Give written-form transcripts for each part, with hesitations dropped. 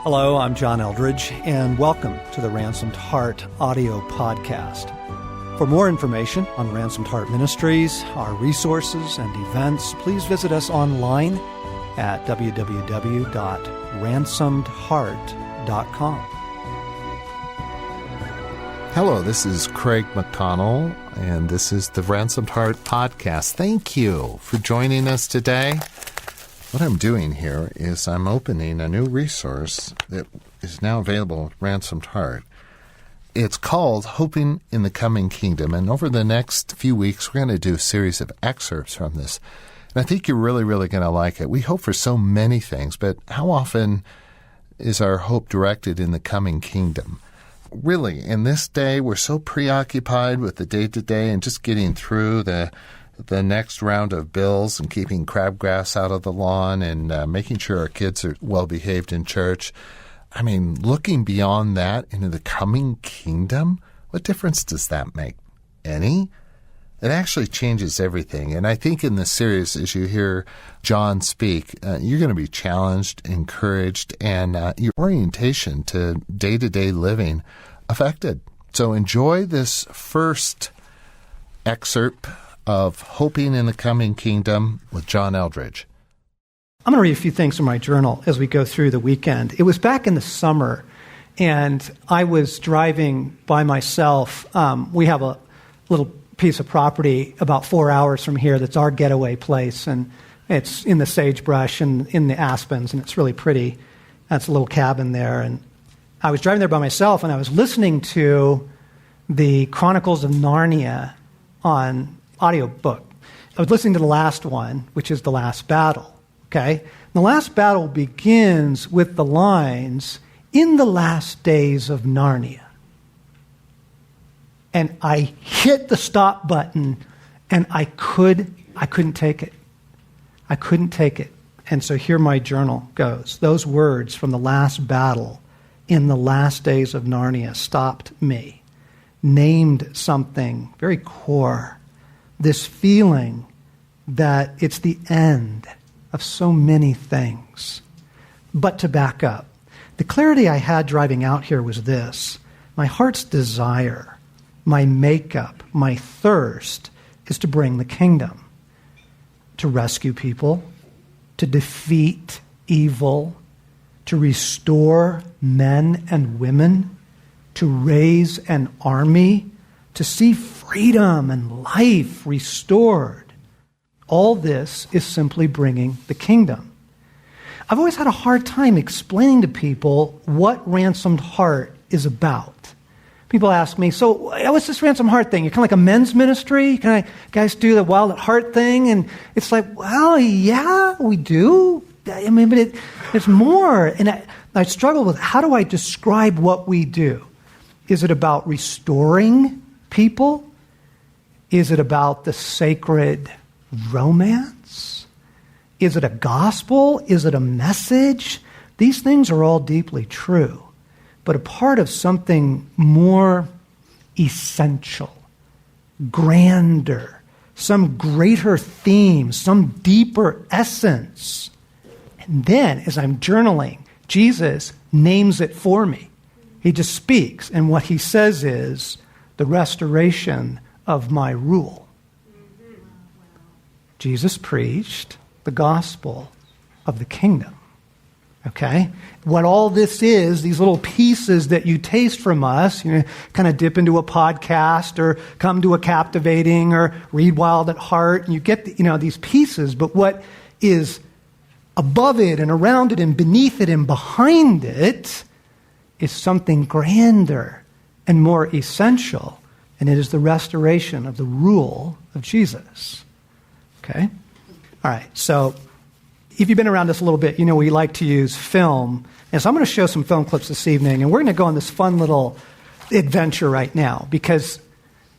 Hello, I'm John Eldredge, and welcome to the Ransomed Heart audio podcast. For more information on Ransomed Heart Ministries, our resources and events, please visit us online at www.ransomedheart.com. Hello, this is Craig McConnell, and this is the Ransomed Heart podcast. Thank you for joining us today. What I'm doing here is I'm opening a new resource that is now available at Ransomed Heart. It's called Hoping in the Coming Kingdom, and over the next few weeks, we're going to do a series of excerpts from this. And I think you're really going to like it. We hope for so many things, but how often is our hope directed in the coming kingdom? Really, in this day, we're so preoccupied with the day-to-day and just getting through the next round of bills and keeping crabgrass out of the lawn and making sure our kids are well-behaved in church. I mean, looking beyond that into the coming kingdom, what difference does that make? Any? It actually changes everything. And I think in this series, as you hear John speak, you're going to be challenged, encouraged, and your orientation to day-to-day living affected. So enjoy this first excerpt of Hoping in the Coming Kingdom with John Eldredge. I'm going to read a few things from my journal as we go through the weekend. It was back in the summer, and I was driving by myself. We have a little piece of property about 4 hours from here that's our getaway place, and it's in the sagebrush and in the aspens, and it's really pretty. That's a little cabin there, and I was driving there by myself, and I was listening to the Chronicles of Narnia on audiobook. I was listening to the last one, which is The Last Battle, okay? The last battle begins with the lines, "In the last days of Narnia." And I hit the stop button, and I couldn't take it. I couldn't take it. And so here my journal goes. Those words from the last battle, "In the last days of Narnia," stopped me, named something very core. This feeling that it's the end of so many things. But to back up, the clarity I had driving out here was this. My heart's desire, my makeup, my thirst is to bring the kingdom, to rescue people, to defeat evil, to restore men and women, to raise an army, to see freedom and life restored. All this is simply bringing the kingdom. I've always had a hard time explaining to people what Ransomed Heart is about. People ask me, so what's this Ransomed Heart thing? You're kind of like a men's ministry? Can I guys do the Wild at Heart thing? And it's like, well, yeah, we do. I mean, but it's more. And I struggle with, how do I describe what we do? Is it about restoring people? Is it about the sacred romance? Is it a gospel? Is it a message? These things are all deeply true, but a part of something more essential, grander, some greater theme, some deeper essence. And then, as I'm journaling, Jesus names it for me. He just speaks, and what he says is the restoration of my rule. Jesus preached the gospel of the kingdom. Okay? What all this is, these little pieces that you taste from us, kind of dip into a podcast or come to a captivating or read Wild at Heart, and you get these pieces, but what is above it and around it and beneath it and behind it is something grander and more essential, and it is the restoration of the rule of Jesus. Okay? All right, so if you've been around us a little bit, you know we like to use film. And so I'm going to show some film clips this evening, and we're going to go on this fun little adventure right now, because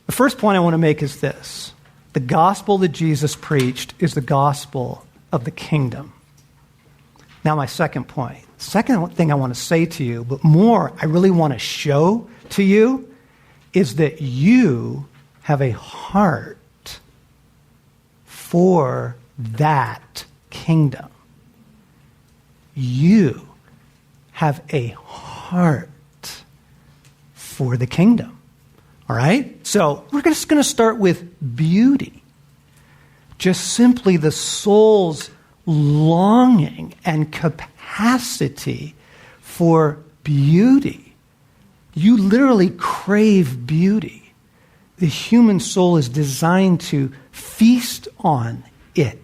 the first point I want to make is this. The gospel that Jesus preached is the gospel of the kingdom. Now my second point. Second thing I want to say to you, but more I really want to show to you, is that you have a heart for that kingdom. You have a heart for the kingdom. All right? So we're just going to start with beauty. Just simply the soul's longing and capacity for beauty. You literally crave beauty. The human soul is designed to feast on it.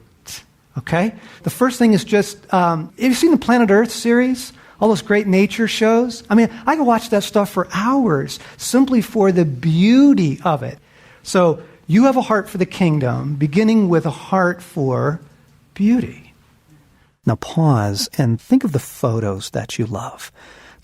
Okay? The first thing is just, have you seen the Planet Earth series? All those great nature shows? I mean, I could watch that stuff for hours simply for the beauty of it. So you have a heart for the kingdom, beginning with a heart for beauty. Now pause and think of the photos that you love.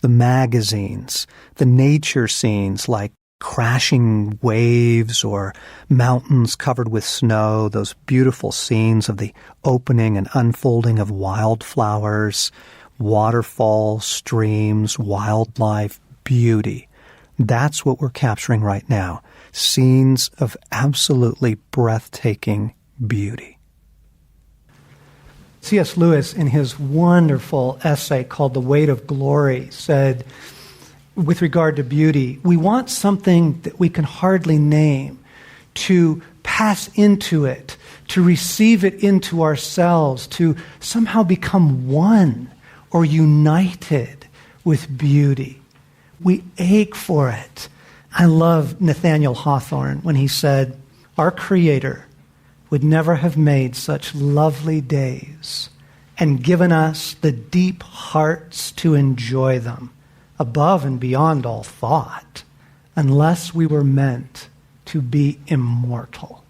The magazines, the nature scenes like crashing waves or mountains covered with snow, those beautiful scenes of the opening and unfolding of wildflowers, waterfalls, streams, wildlife, beauty. That's what we're capturing right now. Scenes of absolutely breathtaking beauty. C.S. Lewis, in his wonderful essay called The Weight of Glory, said, with regard to beauty, we want something that we can hardly name, to pass into it, to receive it into ourselves, to somehow become one or united with beauty. We ache for it. I love Nathaniel Hawthorne when he said, our Creator would never have made such lovely days and given us the deep hearts to enjoy them above and beyond all thought, unless we were meant to be immortal.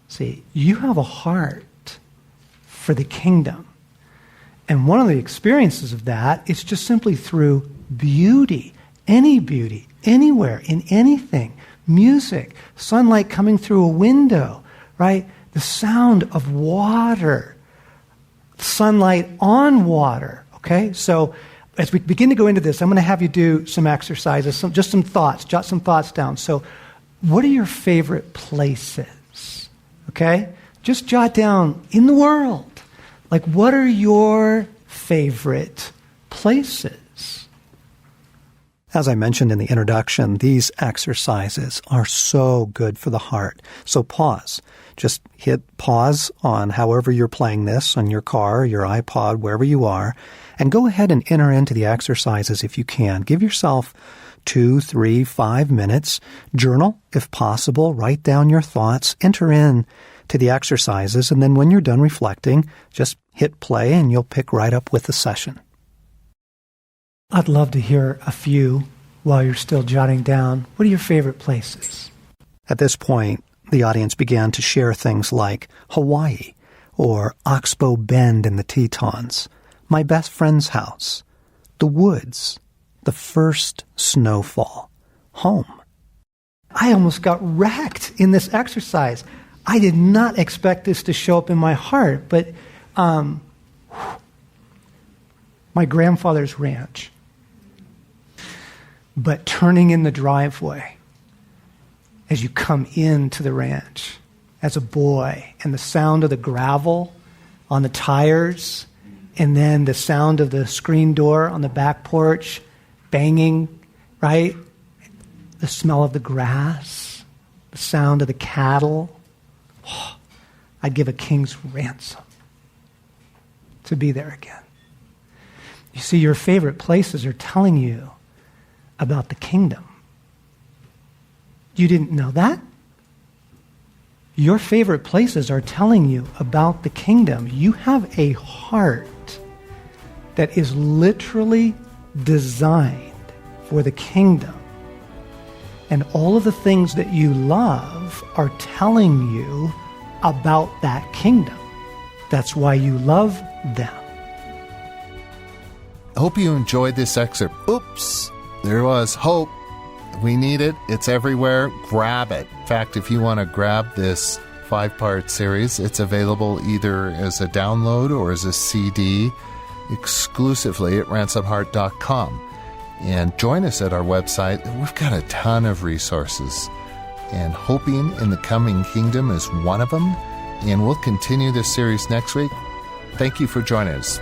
See, you have a heart for the kingdom. And one of the experiences of that is just simply through beauty, anywhere, in anything. Music, sunlight coming through a window, right? The sound of water, sunlight on water, okay? So as we begin to go into this, I'm going to have you do some exercises, just some thoughts, jot some thoughts down. So what are your favorite places, okay? Just jot down in the world. Like, what are your favorite places? As I mentioned in the introduction, these exercises are so good for the heart. So pause. Just hit pause on however you're playing this, on your car, your iPod, wherever you are, and go ahead and enter into the exercises if you can. Give yourself 2, 3, 5 minutes. Journal, if possible. Write down your thoughts. Enter in to the exercises, and then when you're done reflecting, just hit play and you'll pick right up with the session. I'd love to hear a few while you're still jotting down. What are your favorite places? At this point, the audience began to share things like Hawaii or Oxbow Bend in the Tetons, my best friend's house, the woods, the first snowfall, home. I almost got wrecked in this exercise. I did not expect this to show up in my heart, but my grandfather's ranch. But turning in the driveway as you come into the ranch as a boy, and the sound of the gravel on the tires, and then the sound of the screen door on the back porch banging, right? The smell of the grass, the sound of the cattle. Oh, I'd give a king's ransom to be there again. You see, your favorite places are telling you about the kingdom. You didn't know that? Your favorite places are telling you about the kingdom. You have a heart that is literally designed for the kingdom. And all of the things that you love are telling you about that kingdom. That's why you love them. I hope you enjoyed this excerpt. Oops, there was hope. We need it. It's everywhere. Grab it. In fact, if you want to grab this 5-part series, it's available either as a download or as a CD exclusively at ransomheart.com. And join us at our website. We've got a ton of resources. And Hoping in the Coming Kingdom is one of them. And we'll continue this series next week. Thank you for joining us.